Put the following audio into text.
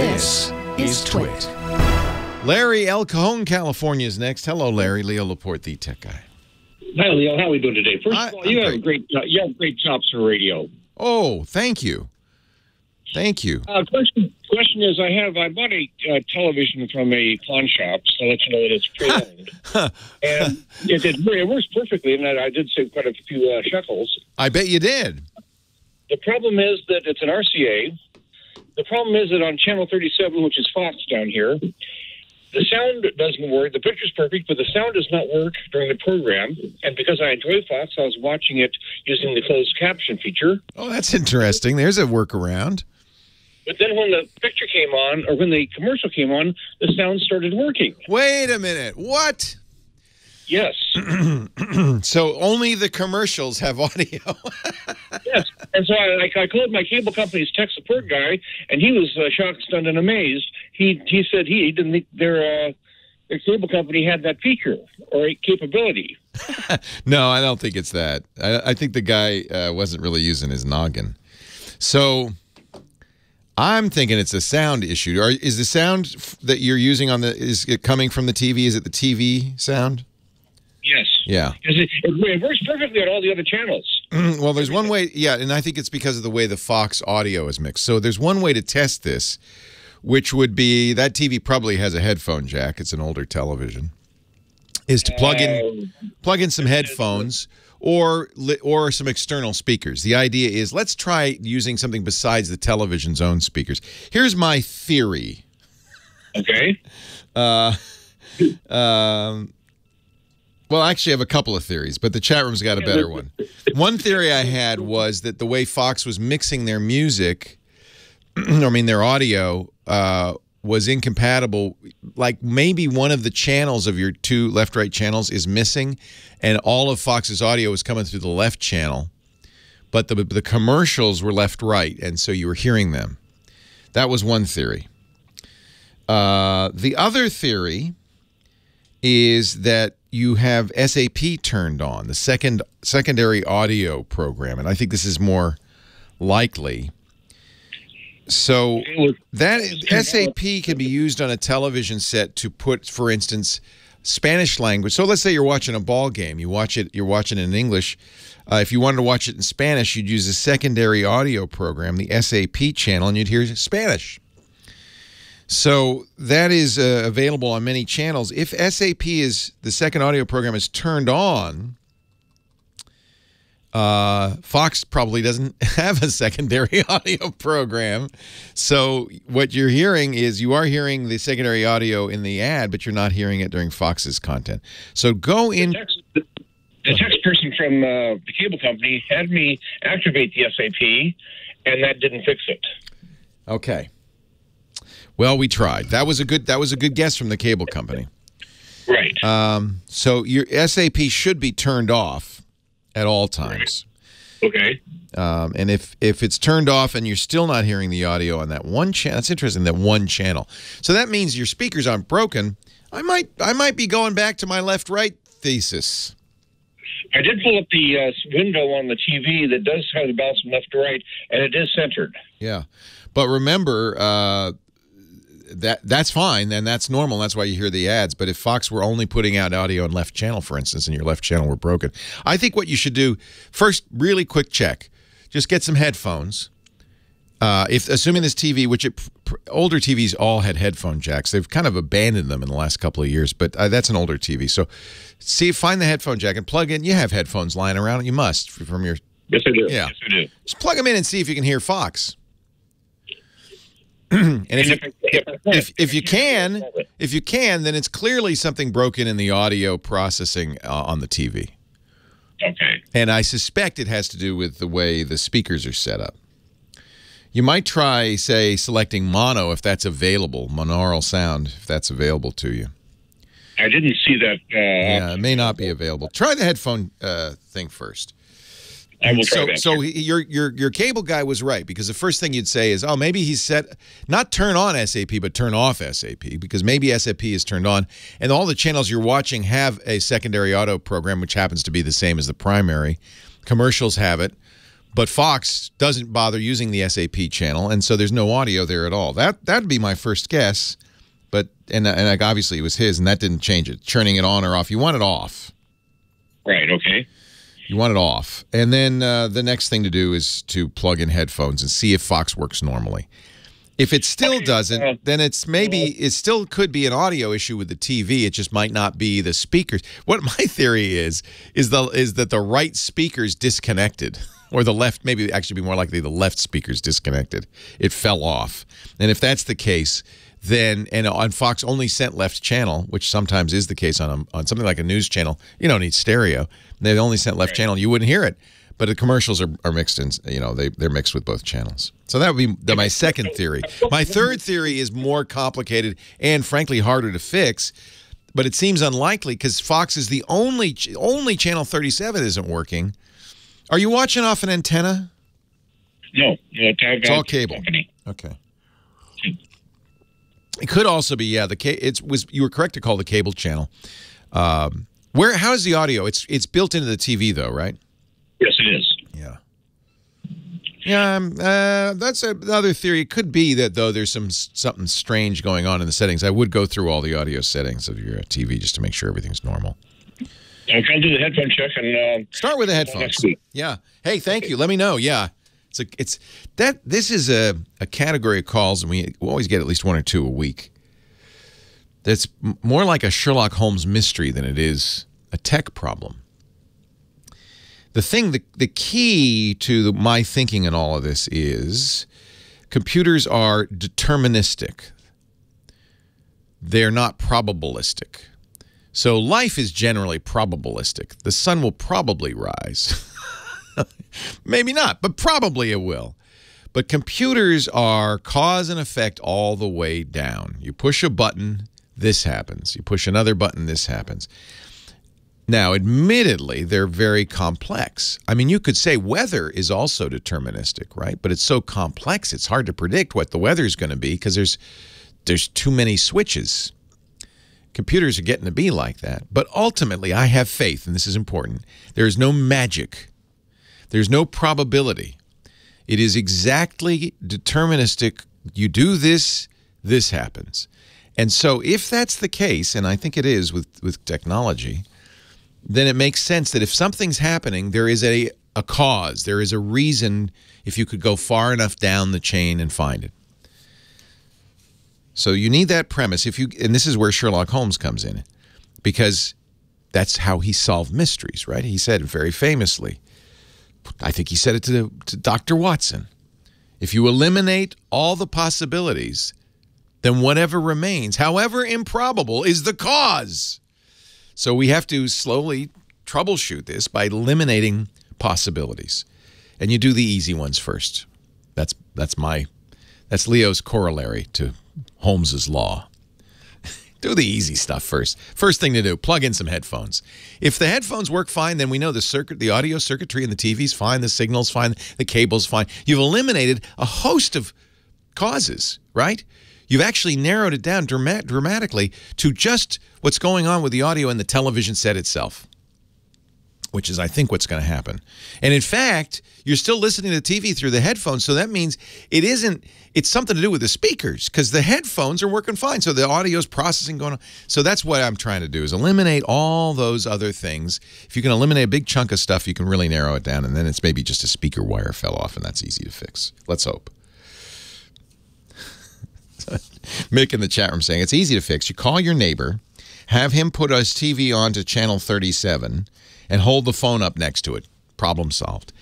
This is TWiT. Larry El Cajon, California is next. Hello, Larry. Leo Laporte, the tech guy. Hi, Leo. How are we doing today? First of all, you have great chops for radio. Oh, thank you. Thank you. Question is, I bought a television from a pawn shop, so I'll let you know that it's pre-owned. And it works perfectly, and I did save quite a few shekels. I bet you did. The problem is that it's an RCA. The problem is that on channel 37, which is Fox down here, the sound doesn't work. The picture's perfect, but the sound does not work during the program. And because I enjoy Fox, I was watching it using the closed caption feature. Oh, that's interesting. There's a workaround. But then when the picture came on, or when the commercial came on, the sound started working. Wait a minute. What? Yes. So only the commercials have audio. Yes. And so I called my cable company's tech support guy, and he was shocked, stunned, and amazed. He said he didn't think their cable company had that feature or a capability. No, I don't think it's that. I think the guy wasn't really using his noggin. So I'm thinking it's a sound issue. Is the sound that you're using is it coming from the TV? Is it the TV sound? Yes. Yeah. Because it works perfectly on all the other channels. Well, there's one way, yeah, and I think it's because of the way the Fox audio is mixed. So there's one way to test this, which would be, that TV probably has a headphone jack. It's an older television. Is to plug in some headphones or some external speakers. The idea is, let's try using something besides the television's own speakers. Here's my theory. Okay. Well, actually, I have a couple of theories, but the chat room's got a better one. One theory I had was that the way Fox was mixing their music, their audio, was incompatible. Like maybe one of the channels of your two left-right channels is missing, and all of Fox's audio was coming through the left channel, but the commercials were left-right, and so you were hearing them. That was one theory. The other theory is that you have SAP turned on, the secondary audio program, and I think this is more likely. So that SAP can be used on a television set to put, for instance, Spanish language. So let's say you're watching a ball game. You're watching it in English. If you wanted to watch it in Spanish, you'd use a secondary audio program, the SAP channel, and you'd hear Spanish. So that is available on many channels. If SAP the second audio program is turned on, Fox probably doesn't have a secondary audio program. So what you're hearing is you are hearing the secondary audio in the ad, but you're not hearing it during Fox's content. So go in. The text person from the cable company had me activate the SAP, and that didn't fix it. Okay. Well, we tried. That was a good guess from the cable company. Right. So your SAP should be turned off at all times. Right. Okay. And if it's turned off and you're still not hearing the audio on that one channel, that's interesting, that one channel. So that means your speakers aren't broken. I might be going back to my left-right thesis. I did pull up the window on the TV that does have the bounce from left to right, and it is centered. Yeah. But remember, that's fine, and that's normal. That's why you hear the ads. But if Fox were only putting out audio on left channel, for instance, and your left channel were broken, I think what you should do, first, really quick check. Just get some headphones. Assuming this TV, older TVs all had headphone jacks. They've kind of abandoned them in the last couple of years, but that's an older TV. So find the headphone jack and plug in. You have headphones lying around. You must from your... Yes, I do. Yeah. Yes, I do. Just plug them in and see if you can hear Fox. And if you can, then it's clearly something broken in the audio processing on the TV. Okay. And I suspect it has to do with the way the speakers are set up. You might try, say, selecting mono if that's available, monaural sound, if that's available to you. I didn't see that. Yeah, it may not be available. Try the headphone thing first. I will try that. So your cable guy was right, because the first thing you'd say is, oh, maybe he's set, not turn on SAP, but turn off SAP, because maybe SAP is turned on, and all the channels you're watching have a secondary audio program, which happens to be the same as the primary. Commercials have it, But Fox doesn't bother using the SAP channel, and so there's no audio there at all. That'd be my first guess. But and like obviously it was his, and that didn't change it. Turning it on or off, you want it off. Right. Okay. You want it off, and then the next thing to do is to plug in headphones and see if Fox works normally. If it still doesn't, then it's maybe it still could be an audio issue with the TV. It just might not be the speakers. What my theory is that the right speaker's disconnected, or the left, maybe actually be more likely the left speaker's disconnected. It fell off, and if that's the case, then and on Fox only sent left channel, which sometimes is the case on something like a news channel. You don't need stereo. They only sent left channel. You wouldn't hear it. But the commercials are mixed in, they're mixed with both channels. So that would be my second theory. My third theory is more complicated and, frankly, harder to fix. But it seems unlikely because Fox is the only channel 37 isn't working. Are you watching off an antenna? No. It's all cable. Okay. It could also be, yeah. You were correct to call the cable channel. How is the audio? It's built into the TV though, right? Yes, it is. Yeah. Yeah, that's another theory. It could be that, though, there's something strange going on in the settings. I would go through all the audio settings of your TV just to make sure everything's normal. I'll do the headphone check and start with the headphones. Next week. Yeah. Hey, thank you. Let me know. Yeah. This is a category of calls, and we always get at least one or two a week. That's more like a Sherlock Holmes mystery than it is a tech problem. The key to my thinking in all of this is computers are deterministic. They're not probabilistic. So life is generally probabilistic. The sun will probably rise. Maybe not, but probably it will. But computers are cause and effect all the way down. You push a button, this happens. You push another button, this happens. Now, admittedly, they're very complex. I mean, you could say weather is also deterministic, right? But it's so complex, it's hard to predict what the weather is going to be because there's too many switches. Computers are getting to be like that. But ultimately, I have faith, and this is important. There is no magic. There's no probability. It is exactly deterministic. You do this, this happens. And so if that's the case, and I think it is with technology, then it makes sense that if something's happening, there is a cause. There is a reason if you could go far enough down the chain and find it. So you need that premise. And this is where Sherlock Holmes comes in, because that's how he solved mysteries, right? He said very famously, I think he said it to Dr. Watson, if you eliminate all the possibilities, then whatever remains, however improbable, is the cause. So we have to slowly troubleshoot this by eliminating possibilities. And you do the easy ones first. That's Leo's corollary to Holmes's law. Do the easy stuff first. First thing to do, plug in some headphones. If the headphones work fine, then we know the audio circuitry in the TV's fine, the signal's fine, the cable's fine. You've eliminated a host of causes, right? You've actually narrowed it down dramatically to just what's going on with the audio in the television set itself, which is, I think, what's going to happen. And in fact, you're still listening to the TV through the headphones, so that means it's something to do with the speakers, because the headphones are working fine, so the audio's processing going on. So that's what I'm trying to do, is eliminate all those other things. If you can eliminate a big chunk of stuff, you can really narrow it down, and then it's maybe just a speaker wire fell off, and that's easy to fix. Let's hope. Mick in the chat room saying, it's easy to fix. You call your neighbor, have him put his TV on to channel 37, and hold the phone up next to it. Problem solved.